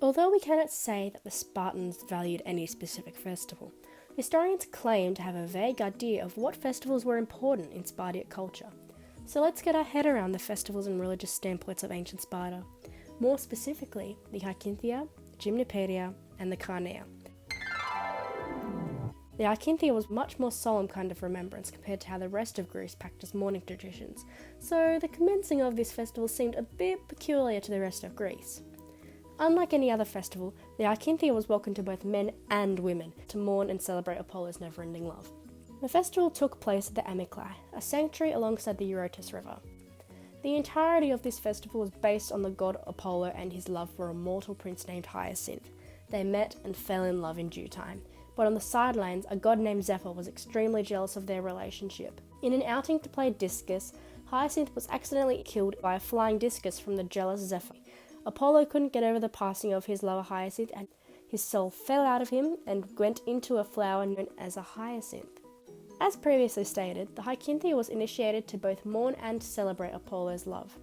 Although we cannot say that the Spartans valued any specific festival, historians claim to have a vague idea of what festivals were important in Spartan culture. So let's get our head around the festivals and religious standpoints of ancient Sparta, more specifically the Hyakinthia, Gymnopedia, and the Karniea. The Hyakinthia was much more solemn kind of remembrance compared to how the rest of Greece practiced mourning traditions, so the commencing of this festival seemed a bit peculiar to the rest of Greece. Unlike any other festival, the Hyakinthia was welcome to both men and women to mourn and celebrate Apollo's never-ending love. The festival took place at the Amyclae, a sanctuary alongside the Eurotas River. The entirety of this festival was based on the god Apollo and his love for a mortal prince named Hyacinth. They met and fell in love in due time, but on the sidelines, a god named Zephyr was extremely jealous of their relationship. In an outing to play discus, Hyacinth was accidentally killed by a flying discus from the jealous Zephyr. Apollo couldn't get over the passing of his lover Hyacinth, and his soul fell out of him and went into a flower known as a hyacinth. As previously stated, the Hyakinthia was initiated to both mourn and celebrate Apollo's love.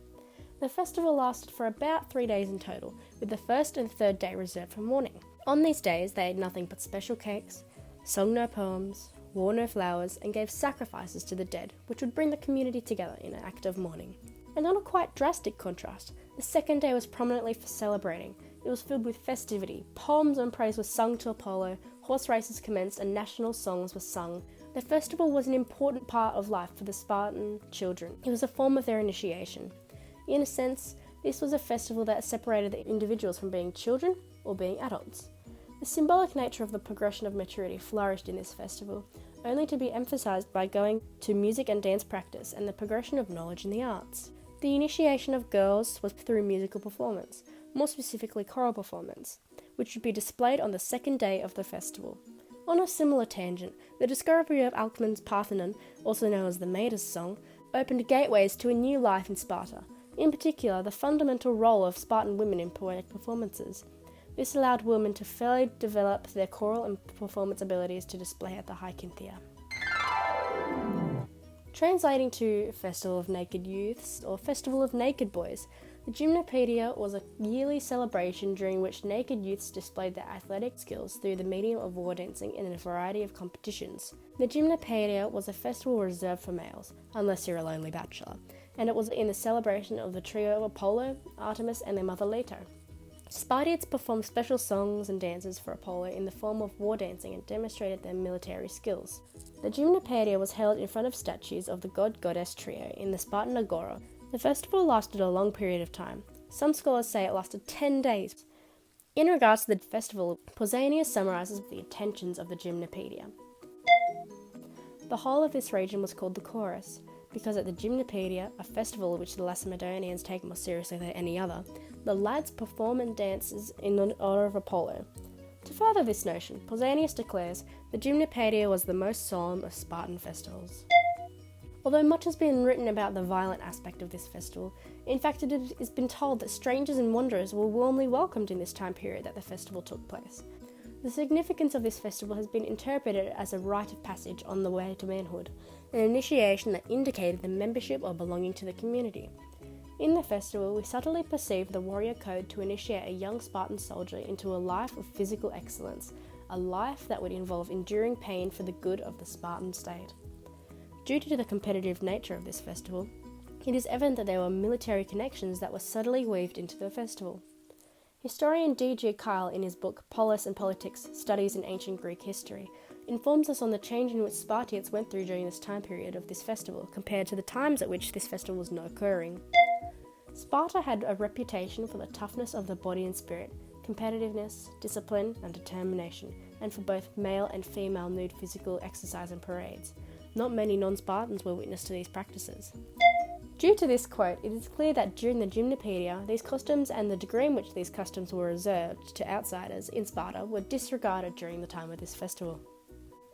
The festival lasted for about 3 days in total, with the first and third day reserved for mourning. On these days, they ate nothing but special cakes, sung no poems, wore no flowers, and gave sacrifices to the dead, which would bring the community together in an act of mourning. And on a quite drastic contrast, the second day was prominently for celebrating. It was filled with festivity, poems and praise were sung to Apollo, horse races commenced, and national songs were sung. The festival was an important part of life for the Spartan children. It was a form of their initiation. In a sense, this was a festival that separated the individuals from being children or being adults. The symbolic nature of the progression of maturity flourished in this festival, only to be emphasized by going to music and dance practice and the progression of knowledge in the arts. The initiation of girls was through musical performance, more specifically choral performance, which would be displayed on the second day of the festival. On a similar tangent, the discovery of Alcman's Parthenon, also known as the Maida's Song, opened gateways to a new life in Sparta, in particular the fundamental role of Spartan women in poetic performances. This allowed women to fully develop their choral and performance abilities to display at the Hyakinthia. Translating to Festival of Naked Youths, or Festival of Naked Boys, the Gymnopedia was a yearly celebration during which naked youths displayed their athletic skills through the medium of war dancing in a variety of competitions. The Gymnopedia was a festival reserved for males, unless you're a lonely bachelor, and it was in the celebration of the trio of Apollo, Artemis, and their mother Leto. Spartans performed special songs and dances for Apollo in the form of war dancing and demonstrated their military skills. The Gymnopedia was held in front of statues of the god-goddess trio in the Spartan Agora. The festival lasted a long period of time. Some scholars say it lasted 10 days. In regards to the festival, Pausanias summarizes the intentions of the Gymnopedia. The whole of this region was called the Chorus, because at the Gymnopedia, a festival which the Lacedaemonians take more seriously than any other, the lads perform and dances in honor of Apollo. To further this notion, Pausanias declares the Gymnopedia was the most solemn of Spartan festivals. Although much has been written about the violent aspect of this festival, in fact it has been told that strangers and wanderers were warmly welcomed in this time period that the festival took place. The significance of this festival has been interpreted as a rite of passage on the way to manhood, an initiation that indicated the membership or belonging to the community. In the festival, we subtly perceive the warrior code to initiate a young Spartan soldier into a life of physical excellence, a life that would involve enduring pain for the good of the Spartan state. Due to the competitive nature of this festival, it is evident that there were military connections that were subtly weaved into the festival. Historian D.G. Kyle, in his book Polis and Politics, Studies in Ancient Greek History, informs us on the change in which Spartians went through during this time period of this festival, compared to the times at which this festival was not occurring. Sparta had a reputation for the toughness of the body and spirit, competitiveness, discipline, and determination, and for both male and female nude physical exercise and parades. Not many non-Spartans were witness to these practices. Due to this quote, it is clear that during the Gymnopedia, these customs and the degree in which these customs were reserved to outsiders in Sparta were disregarded during the time of this festival.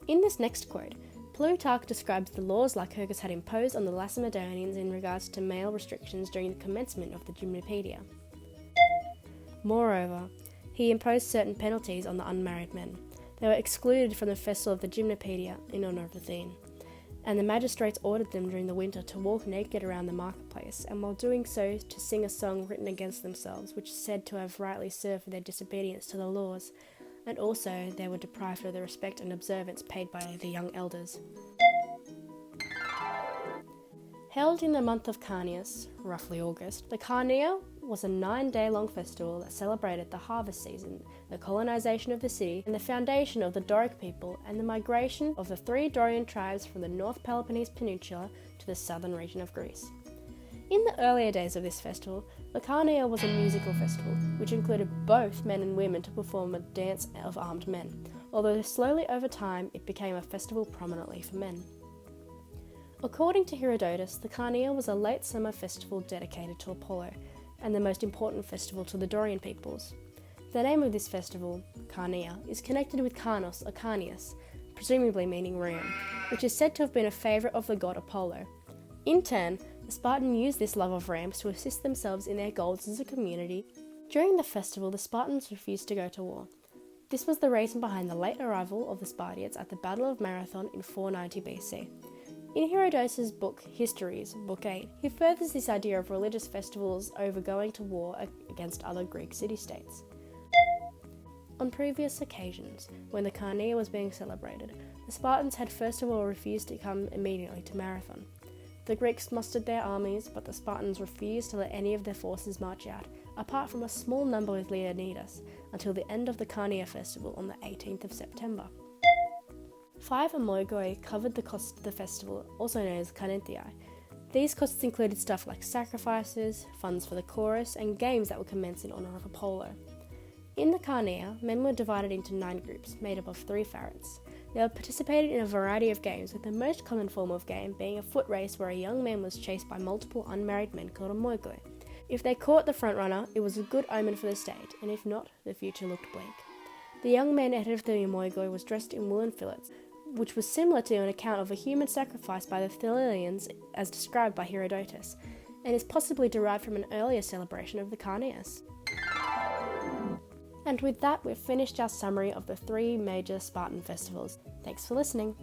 In this next quote, Plutarch describes the laws Lycurgus had imposed on the Lacedaemonians in regards to male restrictions during the commencement of the Gymnopedia. Moreover, he imposed certain penalties on the unmarried men. They were excluded from the festival of the Gymnopedia in honour of Athene. and the magistrates ordered them during the winter to walk naked around the marketplace, and while doing so to sing a song written against themselves, which is said to have rightly served for their disobedience to the laws, and also they were deprived of the respect and observance paid by the young elders. Held in the month of Karniea, roughly August, the Karniea was a 9-day-long festival that celebrated the harvest season, the colonisation of the city, and the foundation of the Doric people, and the migration of the 3 Dorian tribes from the North Peloponnese Peninsula to the southern region of Greece. In the earlier days of this festival, the Karniea was a musical festival, which included both men and women to perform a dance of armed men, although slowly over time it became a festival prominently for men. According to Herodotus, the Karniea was a late summer festival dedicated to Apollo, and the most important festival to the Dorian peoples. The name of this festival, Karniea, is connected with Karnos or Karnias, presumably meaning ram, which is said to have been a favourite of the god Apollo. In turn, the Spartans used this love of rams to assist themselves in their goals as a community. During the festival, the Spartans refused to go to war. This was the reason behind the late arrival of the Spartians at the Battle of Marathon in 490 BC. In Herodotus' book Histories, Book 8, he furthers this idea of religious festivals over going to war against other Greek city-states. On previous occasions, when the Karniea was being celebrated, the Spartans had first of all refused to come immediately to Marathon. The Greeks mustered their armies, but the Spartans refused to let any of their forces march out, apart from a small number with Leonidas, until the end of the Karniea festival on the 18th of September. 5 Amoigoi covered the costs of the festival, also known as Hyakinthia. These costs included stuff like sacrifices, funds for the chorus, and games that would commence in honour of Apollo. In the Karniea, men were divided into 9 groups, made up of 3 pharaohs. They were participated in a variety of games, with the most common form of game being a foot race where a young man was chased by multiple unmarried men called Amoigoi. If they caught the frontrunner, it was a good omen for the state, and if not, the future looked bleak. The young man ahead of the Amoigoi was dressed in woolen fillets, which was similar to an account of a human sacrifice by the Thessalians as described by Herodotus, and is possibly derived from an earlier celebration of the Karniea. And with that, we've finished our summary of the 3 major Spartan festivals. Thanks for listening.